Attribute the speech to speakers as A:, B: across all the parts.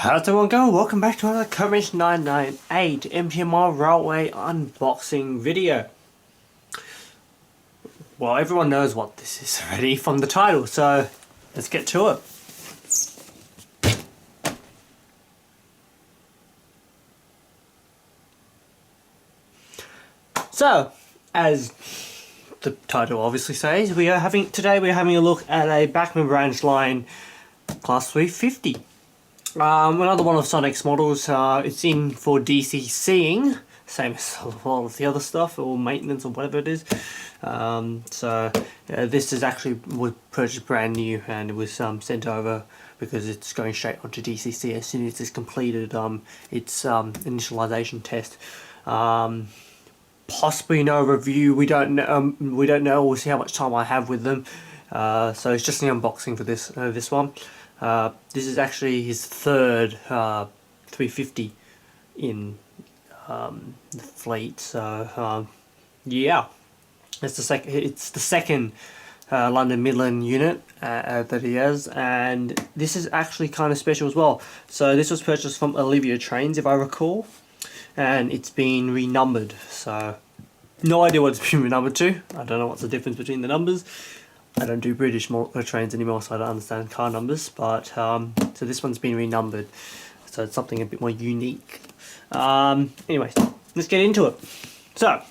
A: How's everyone going? Welcome back to another carriage 998 MTMR railway unboxing video. Well, everyone knows what this is already from the title, so let's get to it. So, as the title obviously says, today we're having a look at a Bachmann Branchline Class 350. Another one of Sonic's models. It's in for DCCing, same as a lot of the other stuff, or maintenance, or whatever it is. This is was purchased brand new, and it was sent over because it's going straight onto DCC as soon as it's completed its initialization test. Possibly no review. We don't know. We'll see how much time I have with them. So it's just the unboxing for this one. This is actually his third 350 in the fleet, so yeah, it's the second London Midland unit that he has, and this is actually kind of special as well. So this was purchased from Olivia Trains, if I recall, and it's been renumbered. So no idea what it's been renumbered to. I don't know what's the difference between the numbers. I don't do British trains anymore, so I don't understand car numbers, but so this one's been renumbered, so it's something a bit more unique. Anyways, let's get into it. So,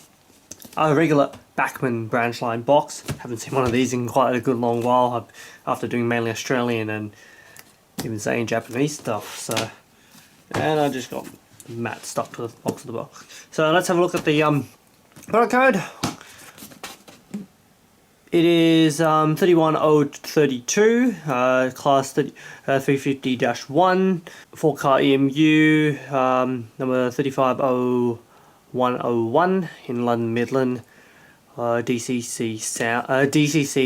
A: a regular Bachmann Branchline box. Haven't seen one of these in quite a good long while, after doing mainly Australian and even saying Japanese stuff. So, and I just got matte stuck to the box of the box. So let's have a look at the product code. It is 31032, class 350-1, 4-car EMU, number 350101 in London Midland, DCC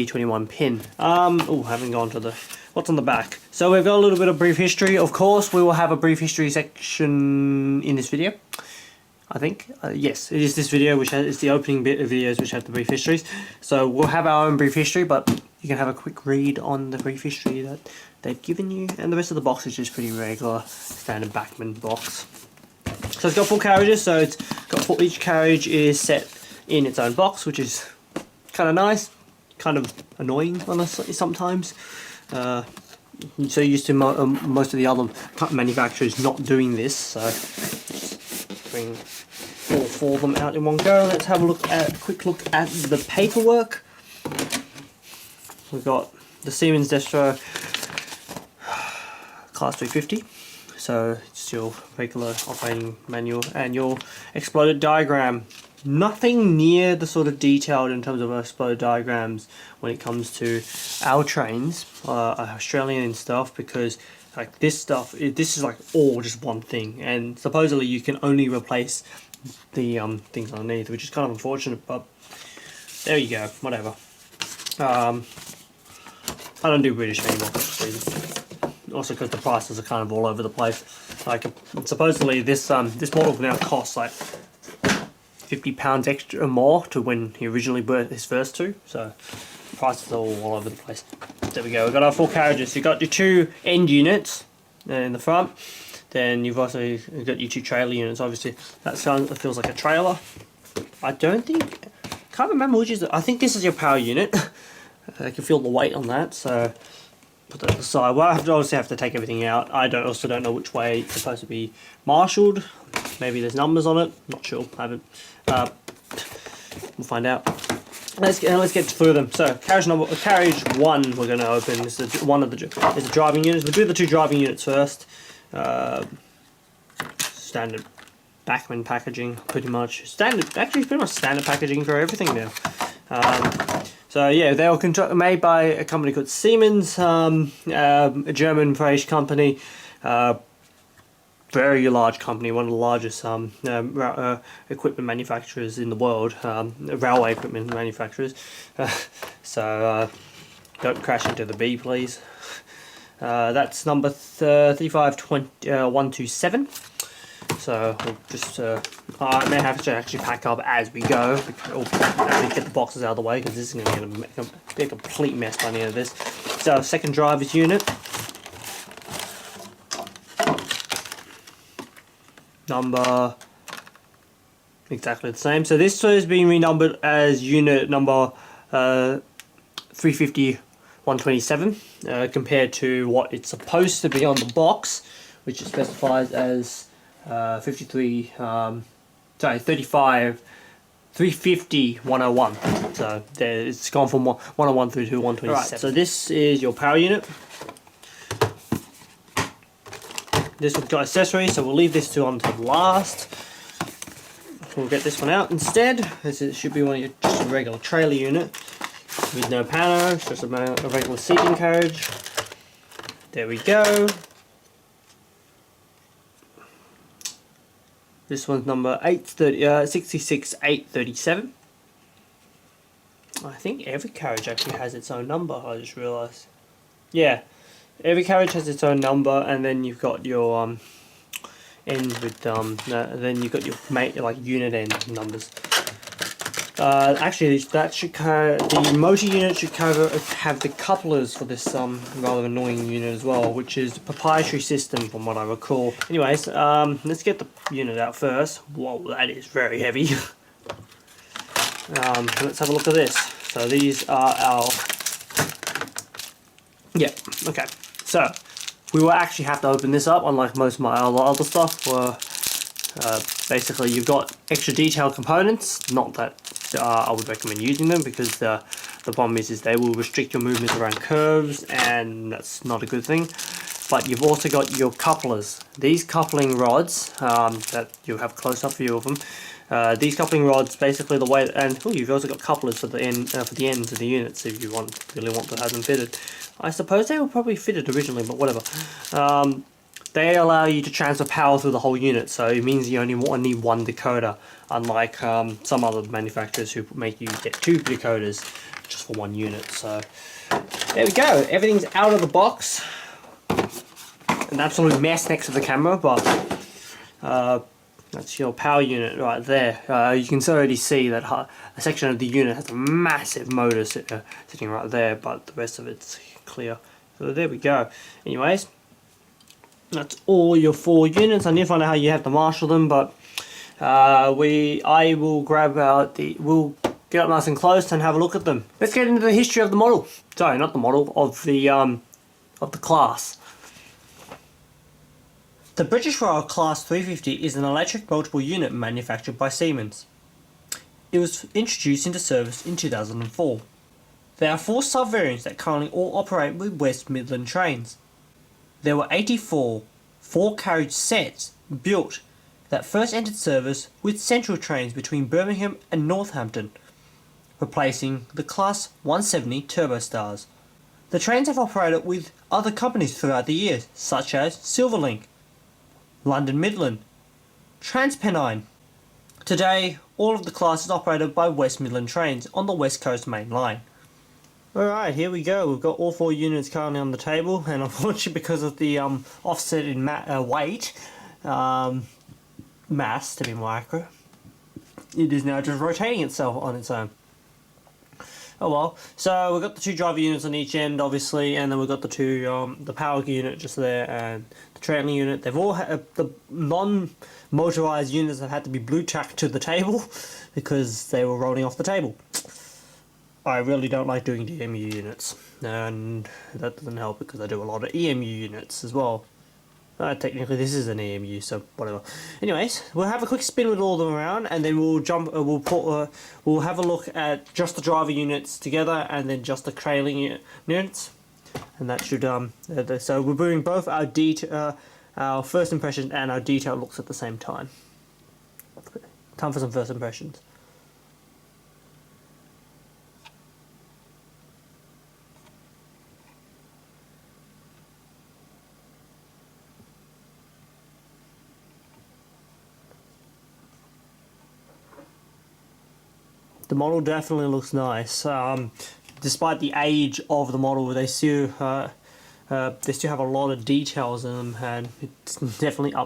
A: 21 pin. Haven't gone to the what's on the back. So we've got a little bit of brief history. Of course, we will have a brief history section in this video. I think, yes, it is this video which is the opening bit of videos which have the brief histories. So we'll have our own brief history, but you can have a quick read on the brief history that they've given you, and the rest of the box is just pretty regular standard Bachmann box. So it's got 4 carriages, so it's got each carriage is set in its own box, which is kind of nice, kind of annoying honestly sometimes. So used to most of the other manufacturers not doing this, so bring all 4 of them out in one go. Let's have a quick look at the paperwork. We've got the Siemens Destro Class 350, so it's your regular operating manual and your exploded diagram. Nothing near the sort of detailed in terms of exploded diagrams when it comes to our trains, Australian and stuff, because like this is like all just one thing, and supposedly you can only replace the things underneath, which is kind of unfortunate, but there you go, whatever. I don't do British anymore, also because the prices are kind of all over the place. Like supposedly this model now costs like £50 extra or more to when he originally bought his first 2, so the prices are all over the place. There we go, we've got our 4 carriages. You've got your 2 end units in the front, then you've also got your 2 trailer units. Obviously that feels like a trailer. Can't remember which is I think this is your power unit. I can feel the weight on that, so put that aside. Well, I obviously have to take everything out. I also don't know which way it's supposed to be marshalled. Maybe there's numbers on it, not sure, I haven't. We'll find out. Let's get through them. So carriage 1 we're going to open. This is the driving units. We'll do the 2 driving units first. Standard Bachmann packaging, pretty much standard. Actually, pretty much standard packaging for everything now. So yeah, they were made by a company called Siemens, a German British company. Very large company, one of the largest equipment manufacturers in the world, railway equipment manufacturers. Don't crash into the B, please. That's number 35127. So we'll just I may have to actually pack up as we go, or get the boxes out of the way, because this is going to be a complete mess by the end of this. So second driver's unit. number exactly the same. So this is being renumbered as unit number 350 127 compared to what it's supposed to be on the box, which it specifies as 35 350 101. So there, it's gone from 101 through to 127. Right, so this is your power unit. This one's got accessories, so we'll leave this to on to last. We'll get this one out instead. This should be one of your just a regular trailer unit with no panel, it's just a regular seating carriage. There we go. This one's number 66837. I think every carriage actually has its own number, I just realised. Yeah, every carriage has its own number, and then you've got your end with then you've got your like unit end numbers. Actually, that should the motor unit should have the couplers for this rather annoying unit as well, which is a proprietary system from what I recall. Anyways, let's get the unit out first. Whoa, that is very heavy. Let's have a look at this. So these are our... Yeah, okay. So, we will actually have to open this up, unlike most of my other stuff, where basically you've got extra detailed components. Not that I would recommend using them, because the problem is they will restrict your movement around curves, and that's not a good thing. But you've also got your couplers. These coupling rods, that you'll have a close-up view of them. These coupling rods, basically the way, and you've also got couplers for the ends of the units if you really want to have them fitted. I suppose they were probably fitted originally, but whatever. They allow you to transfer power through the whole unit, so it means you only need one decoder, unlike some other manufacturers who make you get two decoders just for one unit. So there we go, everything's out of the box. An absolute mess next to the camera, but that's your power unit right there. You can already see that a section of the unit has a massive motor sitting right there, but the rest of it's clear. So there we go. Anyways, that's all your 4 units. I need to find out how you have to marshal them, but I will grab out we'll get up nice and close and have a look at them. Let's get into the history of the model. Sorry, not the model, of the class. The British Royal Class 350 is an electric multiple unit manufactured by Siemens. It was introduced into service in 2004. There are 4 sub-variants that currently all operate with West Midland trains. There were 84 4-carriage sets built that first entered service with central trains between Birmingham and Northampton, replacing the Class 170 Turbostars. The trains have operated with other companies throughout the years, such as Silverlink, London Midland, Transpennine. Today, all of the class is operated by West Midland Trains on the West Coast Main Line. Alright, here we go. We've got all 4 units currently on the table, and unfortunately because of the offset in weight, mass to be more accurate, it is now just rotating itself on its own. Oh well. So we've got the 2 driver units on each end, obviously, and then we've got the 2 the power unit just there, and the trailing unit. They've all had the non-motorized units have had to be blue tacked to the table because they were rolling off the table. I really don't like doing DMU units, and that doesn't help because I do a lot of EMU units as well. Technically this is an EMU, so whatever. Anyways, we'll have a quick spin with all of them around, and then we'll we'll have a look at just the driver units together, and then just the trailing units, and that should so we're doing both our first impressions and our detailed looks at the same time. Time for some first impressions. The model definitely looks nice. Despite the age of the model, they still have a lot of details in them, and it's definitely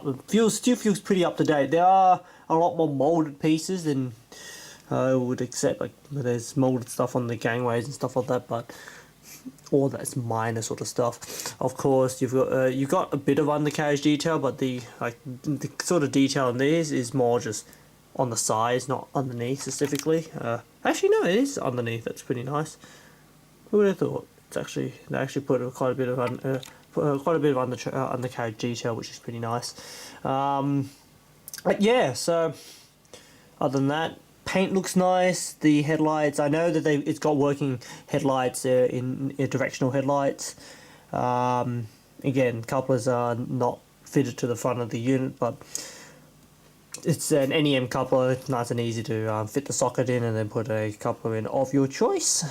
A: still feels pretty up to date. There are a lot more molded pieces than I would accept. Like there's molded stuff on the gangways and stuff like that, but all that's minor sort of stuff. Of course, you've got a bit of undercarriage detail, but the sort of detail in these is more just on the sides, not underneath specifically. Actually, no, it is underneath. That's pretty nice. Who would have thought? It's actually they actually put quite a bit of undercarriage detail, which is pretty nice. But yeah, so other than that, paint looks nice. The headlights, I know that it's got working headlights in directional headlights. Again, couplers are not fitted to the front of the unit, but it's an NEM coupler. It's nice and easy to fit the socket in and then put a coupler in of your choice.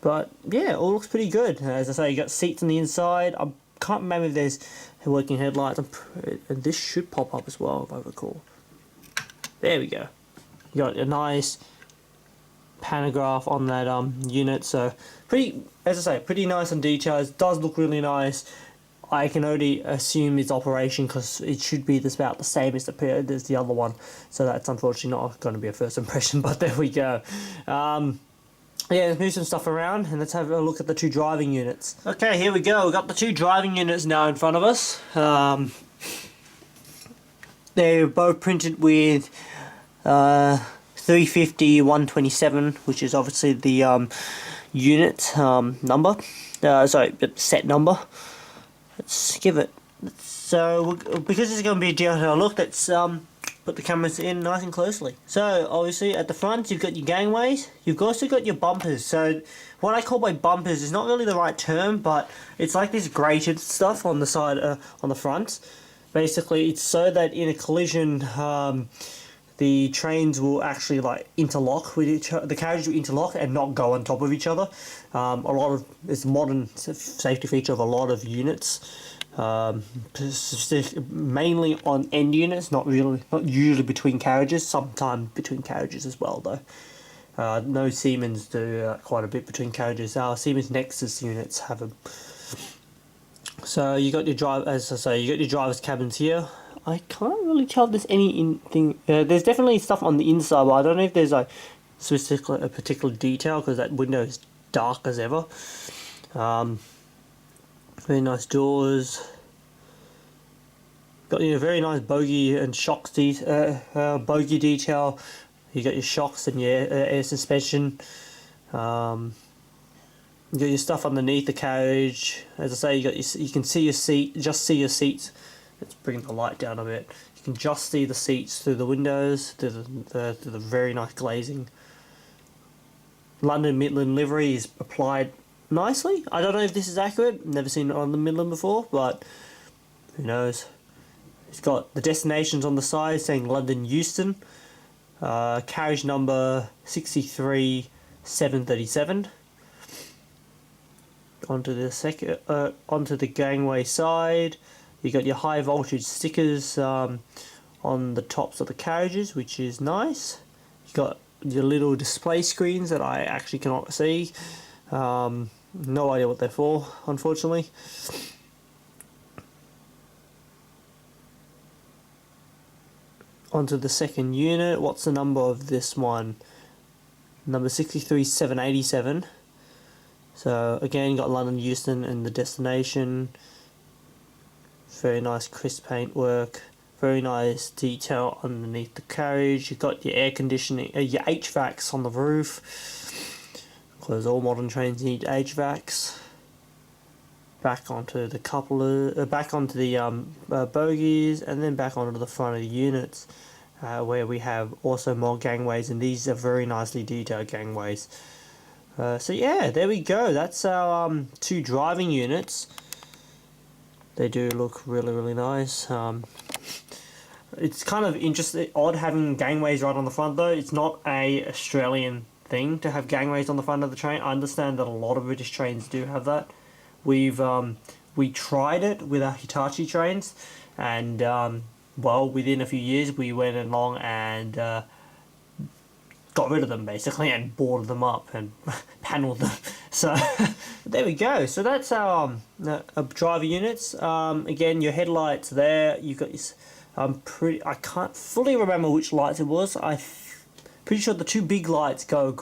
A: But yeah, it all looks pretty good. As I say, you got seats on the inside. I can't remember if there's working headlights. And this should pop up as well, if I recall. There we go. You got a nice pantograph on that unit. So pretty, as I say, pretty nice and detailed. It does look really nice. I can only assume its operation because it should be about the same as the other one. So that's unfortunately not going to be a first impression. But there we go. Yeah, let's move some stuff around and let's have a look at the two driving units. Okay, here we go. We've got the two driving units now in front of us. They're both printed with 350 127, which is obviously the unit number. Sorry, set number. Let's give it. So, because it's going to be a detailed look, let's put the cameras in nice and closely. So obviously at the front you've got your gangways, you've also got your bumpers. So what I call by bumpers is not really the right term, but it's like this grated stuff on the side, on the front. Basically it's so that in a collision the trains will actually like interlock with each other, the carriages will interlock and not go on top of each other. It's a modern safety feature of a lot of units. Mainly on end units, not usually between carriages, sometimes between carriages as well though. No Siemens do quite a bit between carriages. Our Siemens Nexus units have them. So you got your as I say, you got your driver's cabins here. I can't really tell if there's anything. There's definitely stuff on the inside, but I don't know if there's like specifically a particular detail because that window is dark as ever. Very nice doors. Got very nice bogie and shocks bogie detail. You got your shocks and your air suspension. You got your stuff underneath the carriage. As I say, you can see your seat. Just see your seats. Let's bring the light down a bit. You can just see the seats through the windows. Through the very nice glazing. London Midland livery is applied nicely. I don't know if this is accurate. Never seen it on the Midland before, but who knows. It's got the destinations on the side saying London Euston. Carriage number 63737. Onto the gangway side. You got your high voltage stickers on the tops of the carriages, which is nice. You got your little display screens that I actually cannot see. No idea what they're for, unfortunately. Onto the second unit. What's the number of this one? Number 63787. So again, you got London Euston and the destination. Very nice crisp paintwork. Very nice detail underneath the carriage. You've got your air conditioning, your HVACs on the roof. Because all modern trains need HVACs. Back onto the coupler, back onto the bogies, and then back onto the front of the units, where we have also more gangways, and these are very nicely detailed gangways. So yeah, there we go. That's our two driving units. They do look really nice. It's kind of interesting, odd having gangways right on the front though. It's not a Australian thing to have gangways on the front of the train. I understand that a lot of British trains do have that. We tried it with our Hitachi trains, and well, within a few years we went along and got rid of them basically and boarded them up and panelled them. So there we go. So that's our driver units. Again, your headlights there. You've got this. I can't fully remember which lights it was. pretty sure the two big lights go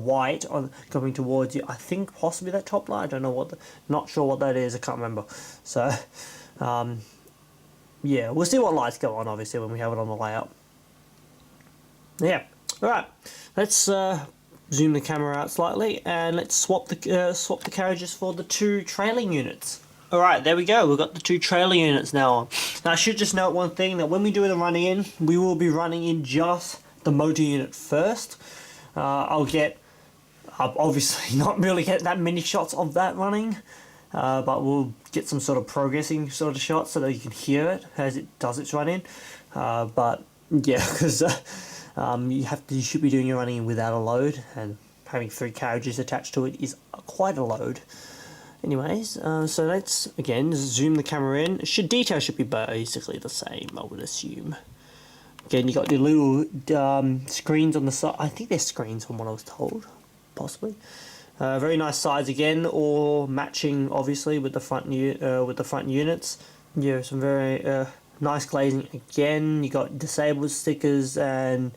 A: white on coming towards you. I think possibly that top light. I don't know what, not sure what that is. I can't remember. So, yeah, we'll see what lights go on obviously when we have it on the layout. Yeah. All right. Let's zoom the camera out slightly and let's swap the carriages for the two trailing units. Alright, there we go, we've got the two trailer units now on. Now I should just note one thing, that when we do the running in, we will be running in just the motor unit first. I'll obviously not really get that many shots of that running, but we'll get some sort of progressing sort of shots so that you can hear it as it does its run in. But yeah, because you should be doing your running in without a load, and having 3 carriages attached to it is quite a load. Anyways, so let's again zoom the camera in. Detail should be basically the same, I would assume. Again, you got the little screens on the side. I think they're screens from what I was told, possibly. Very nice sides again, all matching obviously with the front units. Yeah, some very nice glazing again. You got disabled stickers and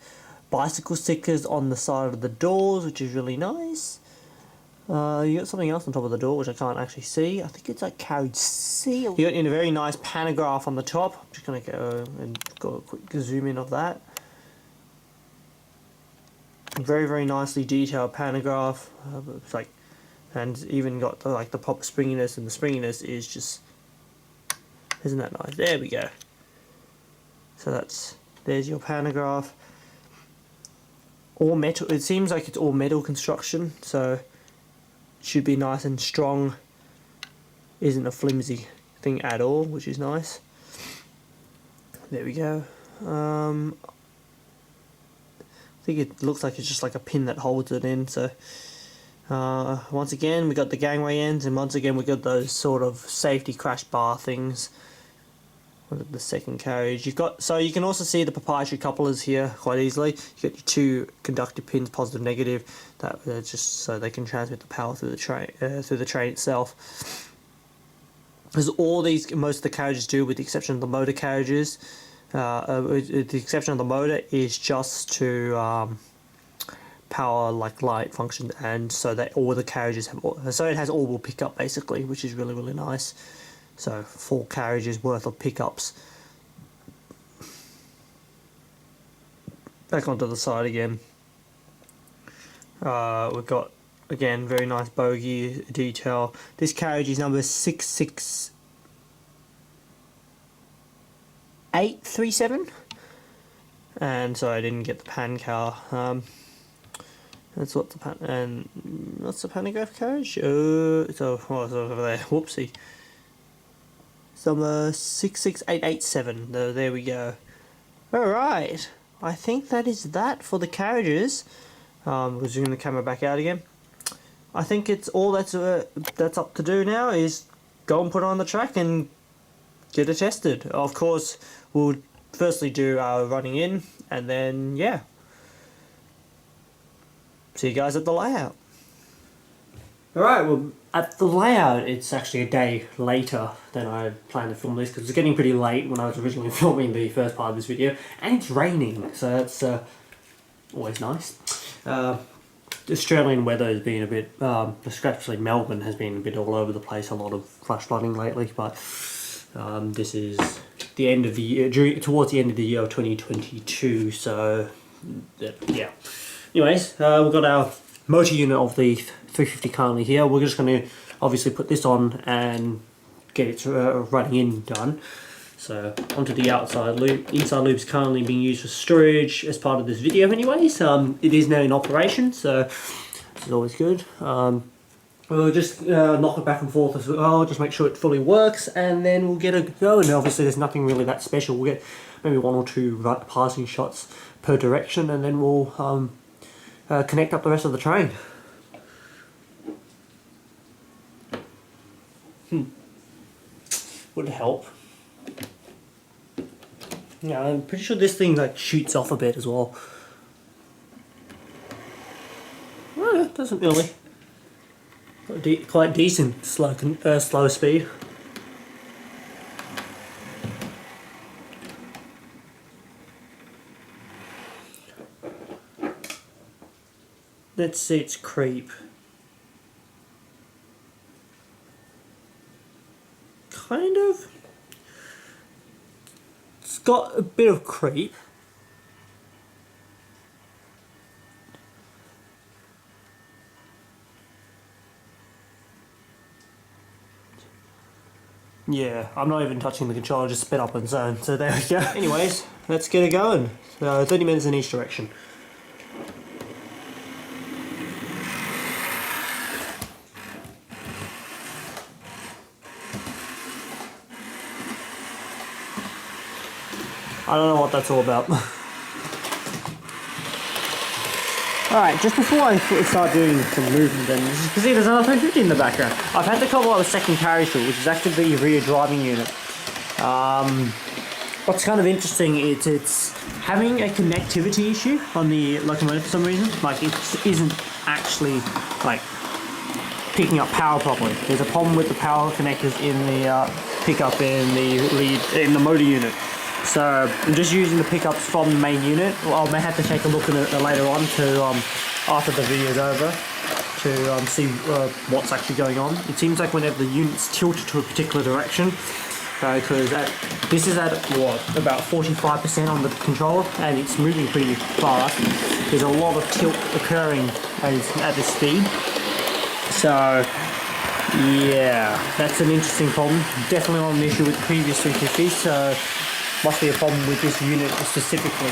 A: bicycle stickers on the side of the doors, which is really nice. You got something else on top of the door which I can't actually see. I think it's like carriage C. You got in a very nice pantograph on the top. I'm just going to go and go a quick zoom in of that. Very, very nicely detailed pantograph. It's like, and even got the proper springiness, and the springiness is just, isn't that nice? There we go. So there's your pantograph. All metal. It seems like it's all metal construction, so should be nice and strong. Isn't a flimsy thing at all, which is nice. There we go. I think it looks like it's just like a pin that holds it in. So once again we got the gangway ends, and once again we got those sort of safety crash bar things. The second carriage you've got, so you can also see the proprietary couplers here quite easily. You got your 2 conductive pins, positive, negative, that just so they can transmit the power through the train itself. As most of the carriages do, with the exception of the motor carriages, with the exception of the motor, is just to power like light function, and so that all the carriages have, so it has orbital pickup basically, which is really, really nice. So 4 carriages worth of pickups. Back onto the side again. We've got again very nice bogie detail. This carriage is number 66837. And so I didn't get the pan car. That's what the pan, and what's the pantograph carriage? It's over there. Whoopsie. Number 66887. There we go. Alright, I think that is that for the carriages. We'll zoom the camera back out again. I think it's all that's up to do now is go and put it on the track and get it tested. Of course, we'll firstly do our running in, and then yeah, see you guys at the layout. Alright, well, at the layout, it's actually a day later than I planned to film this, because it's getting pretty late when I was originally filming the first part of this video, and it's raining, so that's always nice. The Australian weather has been a bit, especially Melbourne has been a bit all over the place, a lot of flash flooding lately, but this is the end of the year, towards the end of the year of 2022, so yeah. Anyways, we've got our motor unit of the 350 currently here. We're just going to obviously put this on and get it running in done. So onto the outside loop. Inside loop is currently being used for storage as part of this video anyways. It is now in operation, so this is always good. We'll just knock it back and forth as well, just make sure it fully works, and then we'll get it going. Obviously there's nothing really that special. We'll get maybe 1 or 2 passing shots per direction, and then we'll connect up the rest of the train. Would help. Yeah, I'm pretty sure this thing like shoots off a bit as well. Well, it doesn't really. Quite decent slow speed. let's see its creep. Kind of. It's got a bit of creep. Yeah, I'm not even touching the controller, just sped up on its own. So there we go. Anyways, let's get it going. 30 minutes in each direction. I don't know what that's all about. Alright, just before I start doing some movement, and you can see there's another 350 in the background. I've had to come up with a second carriage tool, which is actually the rear driving unit. What's kind of interesting is it's having a connectivity issue on the locomotive for some reason. Like, it isn't actually like picking up power properly. There's a problem with the power connectors in the pickup in the motor unit. So I'm just using the pickups from the main unit. Well, I may have to take a look at it later on to after the video's over to see what's actually going on. It seems like whenever the unit's tilted to a particular direction, because this is at what, about 45% on the controller, and it's moving pretty fast. There's a lot of tilt occurring at this speed. So yeah, that's an interesting problem. Definitely not an issue with the previous 350s. So must be a problem with this unit specifically.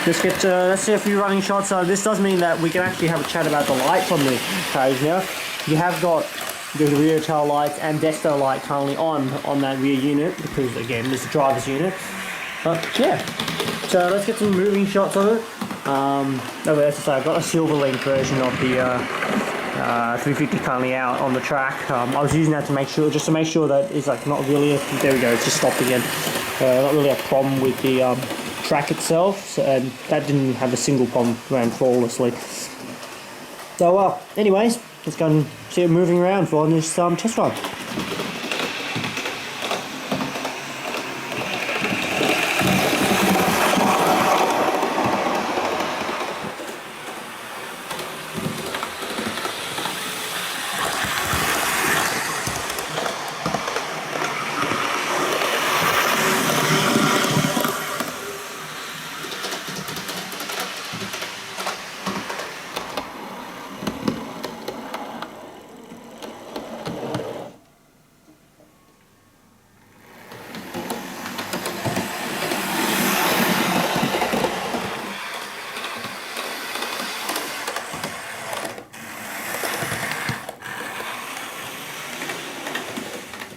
A: Let's see a few running shots. So this does mean that we can actually have a chat about the lights on the carriage now. You have got the rear tail lights and desto light currently on that rear unit, because again, this is the driver's unit. Yeah, so let's get some moving shots of it. As I say, I've got a silver link version of the 350 currently out on the track. I was using that to make sure that it's like not really there we go, it's just stopped again. Not really a problem with the track itself, so, and that didn't have a single problem, ran flawlessly. So anyways, let's go and see it moving around for this test run.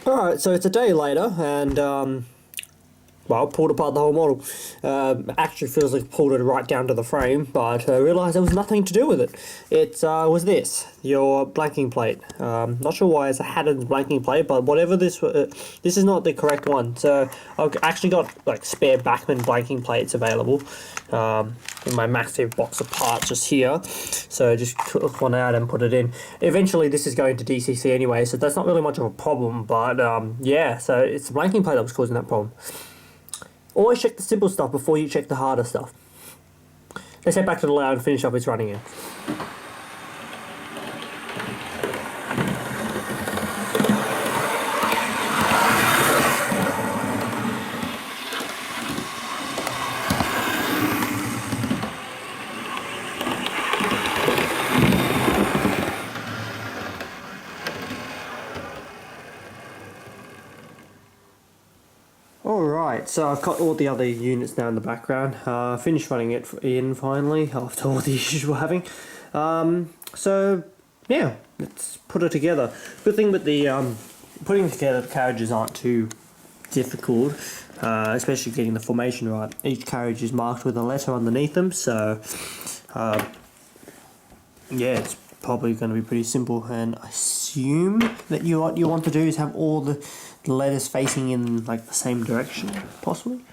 A: Alright, so it's a day later, and well, pulled apart the whole model. Actually feels like pulled it right down to the frame, but I realised there was nothing to do with it. It was your blanking plate. Not sure why it's a Haddon's blanking plate, but whatever this is not the correct one. So I've actually got like spare Bachmann blanking plates available in my massive box of parts just here. So just took one out and put it in. Eventually this is going to DCC anyway, so that's not really much of a problem, but yeah, so it's the blanking plate that was causing that problem. Always check the simple stuff before you check the harder stuff. Let's head back to the layout and finish up its running in. Alright, so I've got all the other units now in the background. Finished running it in finally after all the issues we're having. So yeah, let's put it together. Good thing with the putting together the carriages aren't too difficult, especially getting the formation right. Each carriage is marked with a letter underneath them, so yeah, it's probably going to be pretty simple. And I assume that what you want to do is have all the letters facing in like the same direction, possibly.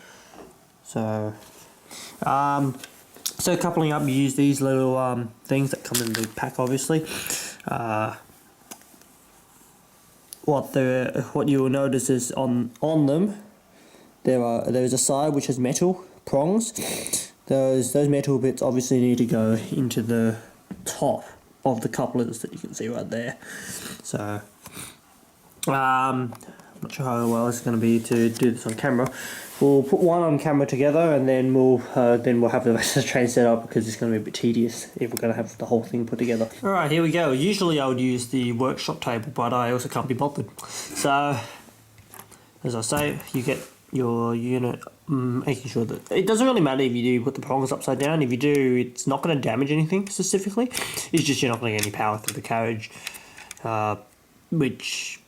A: So coupling up, you use these little things that come in the pack, obviously. What you will notice is on them there is a side which has metal prongs. Those metal bits obviously need to go into the top of the couplers that you can see right there. So I'm not sure how well it's going to be to do this on camera. We'll put one on camera together, and then we'll have the rest of the train set up, because it's going to be a bit tedious if we're going to have the whole thing put together. Alright, here we go. Usually I would use the workshop table, but I also can't be bothered. So, as I say, you get your unit, making sure that it doesn't really matter if you do put the prongs upside down. If you do, it's not going to damage anything specifically. It's just you're not going to get any power through the carriage, which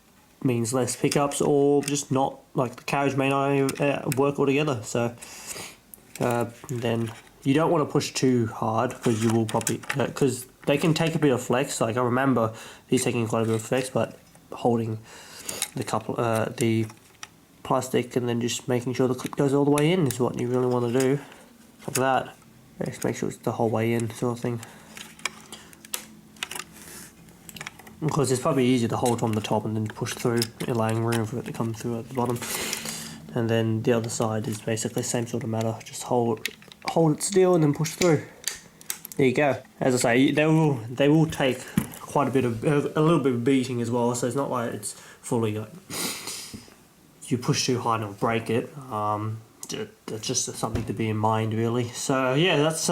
A: means less pickups, or just not, like, the carriage may not work altogether. So then you don't want to push too hard, because you will probably, because they can take a bit of flex. Like, I remember these taking quite a bit of flex, but holding the plastic and then just making sure the clip goes all the way in is what you really want to do. Like that. Just make sure it's the whole way in, sort of thing. Because it's probably easier to hold from the top and then push through, allowing room for it to come through at the bottom. And then the other side is basically the same sort of matter. Just hold it still and then push through. There you go. As I say, they will take quite a little bit of beating as well. So it's not like it's fully like, you push too hard and it'll break it. That's just something to be in mind, really. So yeah, that's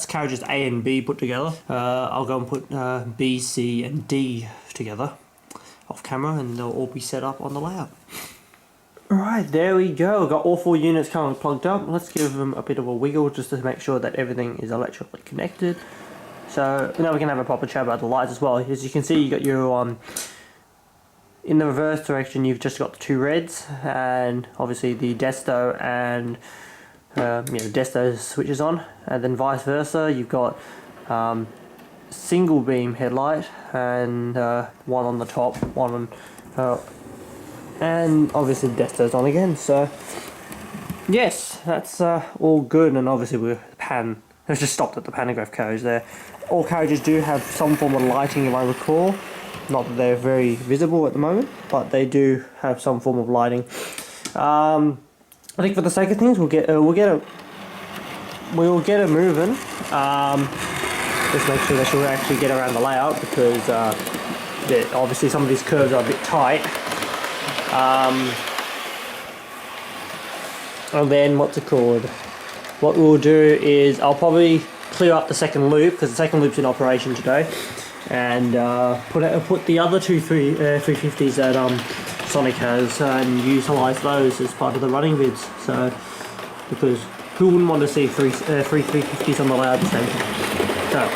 A: carriages A and B put together. I'll go and put B, C and D together off camera, and they'll all be set up on the layout. Alright, there we go. We've got all 4 units currently plugged up. Let's give them a bit of a wiggle just to make sure that everything is electrically connected. So now we can have a proper chat about the lights as well. As you can see, you got your in the reverse direction, you've just got the 2 reds, and obviously the Desto and the Desto switches on, and then vice versa, you've got single beam headlight, and one on the top, one on, and obviously the Desto's on again. So yes, that's all good. And obviously I've just stopped at the pantograph carriage there. All carriages do have some form of lighting, if I recall. Not that they're very visible at the moment, but they do have some form of lighting. I think for the sake of things, we'll get it moving. Just make sure that she'll actually get around the layout, because obviously some of these curves are a bit tight. And then what's it called? What we'll do is I'll probably clear up the second loop, because the second loop's in operation today, and put the other 2 350s that Sonic has, and utilise those as part of the running bids. So, because who wouldn't want to see three 350s on the layout at the same time?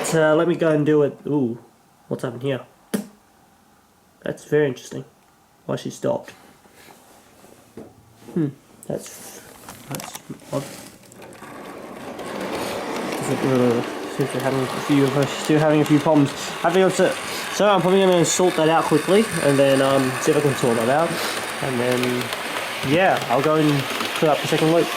A: So let me go and do it. Ooh, what's happened here? That's very interesting. Why she stopped? That's odd. Seems to still having a few problems. So I'm probably going to sort that out quickly, and then see if I can sort that out, and then yeah, I'll go and clear up the second loop.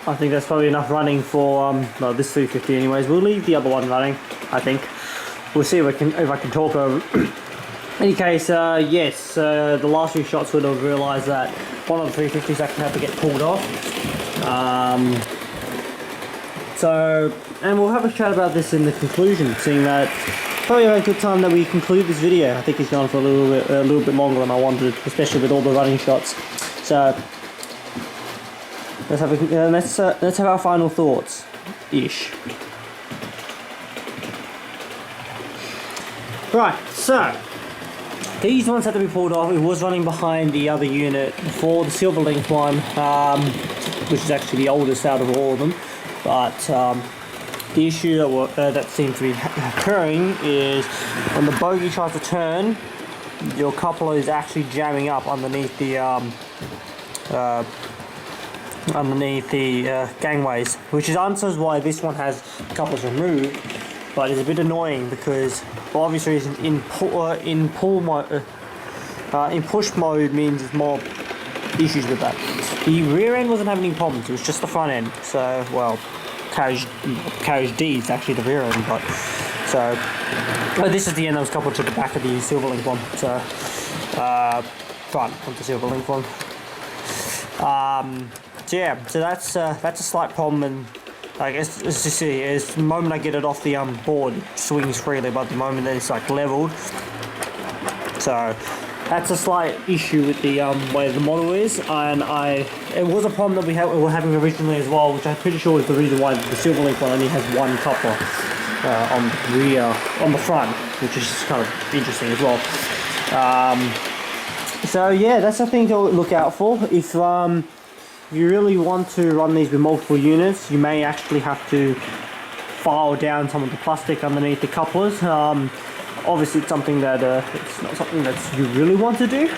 A: I think that's probably enough running for well, this 350 anyways. We'll leave the other one running, I think. We'll see if I can talk over. In any case, yes, the last few shots would have realised that one of the 350s actually had to get pulled off. And we'll have a chat about this in the conclusion, seeing that probably a good time that we conclude this video. I think it's gone for a little bit longer than I wanted, especially with all the running shots. So let's have our final thoughts, ish. Right, so these ones had to be pulled off. It was running behind the other unit for the Silver Link one, which is actually the oldest out of all of them. But the issue that seems to be occurring is when the bogie tries to turn, your coupler is actually jamming up underneath the gangways, which is answers why this one has couplers removed. But it's a bit annoying because, for obvious reasons, in push mode means there's more issues with that. The rear end wasn't having any problems, it was just the front end. So, well, carriage D is actually the rear end, but so this is the end that was coupled to the back of the Silver Link one. So front of the Silver Link one. So yeah, so that's a slight problem, and I guess it's just as the moment I get it off the board, it swings freely, but the moment that it's like leveled. So that's a slight issue with the way the model is, and it was a problem that we were having originally as well, which I'm pretty sure is the reason why the Silver Link one only has one coupler on the front, which is kind of interesting as well. So yeah, that's the thing to look out for. If you really want to run these with multiple units, you may actually have to file down some of the plastic underneath the couplers. Obviously it's something that it's not something that you really want to do,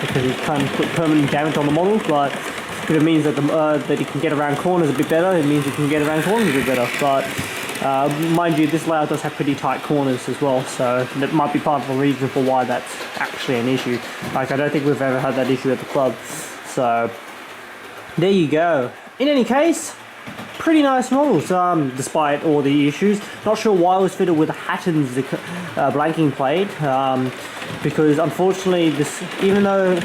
A: because it can put permanent damage on the model, but if it means that that it can get around corners a bit better, it means it can get around corners a bit better. But mind you, this layout does have pretty tight corners as well, so that might be part of the reason for why that's actually an issue. Like, I don't think we've ever had that issue at the club. So there you go. In any case, pretty nice models, despite all the issues. Not sure why it was fitted with a Hatton's blanking plate, because unfortunately this, even though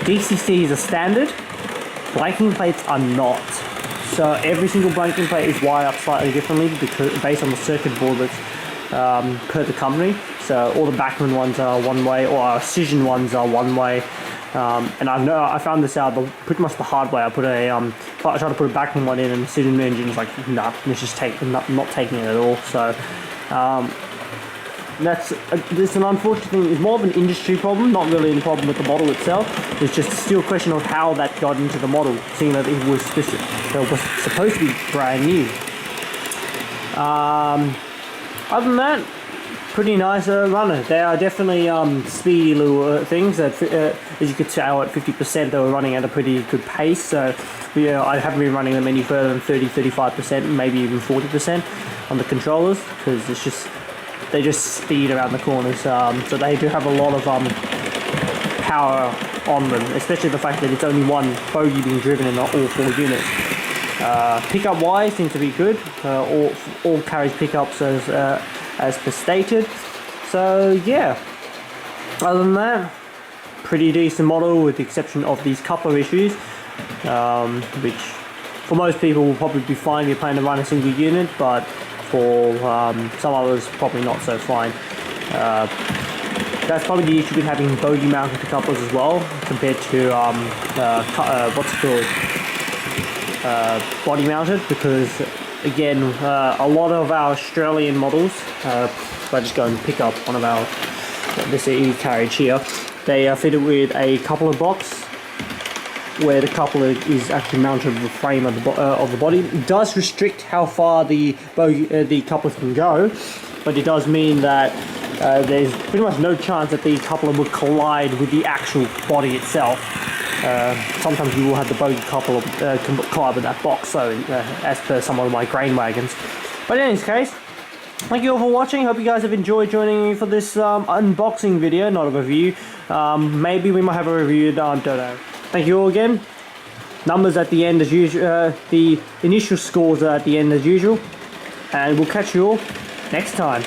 A: DCC is a standard, blanking plates are not. So every single blanking plate is wired up slightly differently because based on the circuit board that's per the company. So all the Bachmann ones are one way, or our Cision ones are one way. And I found this out pretty much the hard way. I tried to put a Bachmann one in, and the Cision engine was like, nah, it's just not taking it at all. So it's an unfortunate thing. It's more of an industry problem, not really a problem with the model itself. It's just still a question of how that got into the model, seeing that it was supposed to be brand new. Other than that, pretty nice runner. They are definitely speedy little things. That as you could tell, at 50% they were running at a pretty good pace. So I haven't been running them any further than 30-35%, maybe even 40% on the controllers, because they just speed around the corners. So they do have a lot of power on them, especially the fact that it's only one bogey being driven and not all four units. Pickup wise seems to be good. All carriage pickups as per stated. So yeah, other than that, pretty decent model with the exception of these coupler issues, which for most people will probably be fine if you're planning to run a single unit, but for some others probably not so fine. That's probably the issue with having bogey mounted couplers as well, compared to what's it called, body mounted, because again, a lot of our Australian models, if I just go and pick up one of our, this E-carriage here, they are fitted with a coupler box where the coupler is actually mounted with the frame of the body. It does restrict how far the couplers can go, but it does mean that there's pretty much no chance that the coupler would collide with the actual body itself. Sometimes you will have the bogey coupler collide with that box, so as per some of my grain wagons. But in any case, thank you all for watching. Hope you guys have enjoyed joining me for this unboxing video, not a review. Maybe we might have a review, I don't know. Thank you all again. numbers at the end as usual. The initial scores are at the end as usual. And we'll catch you all next time.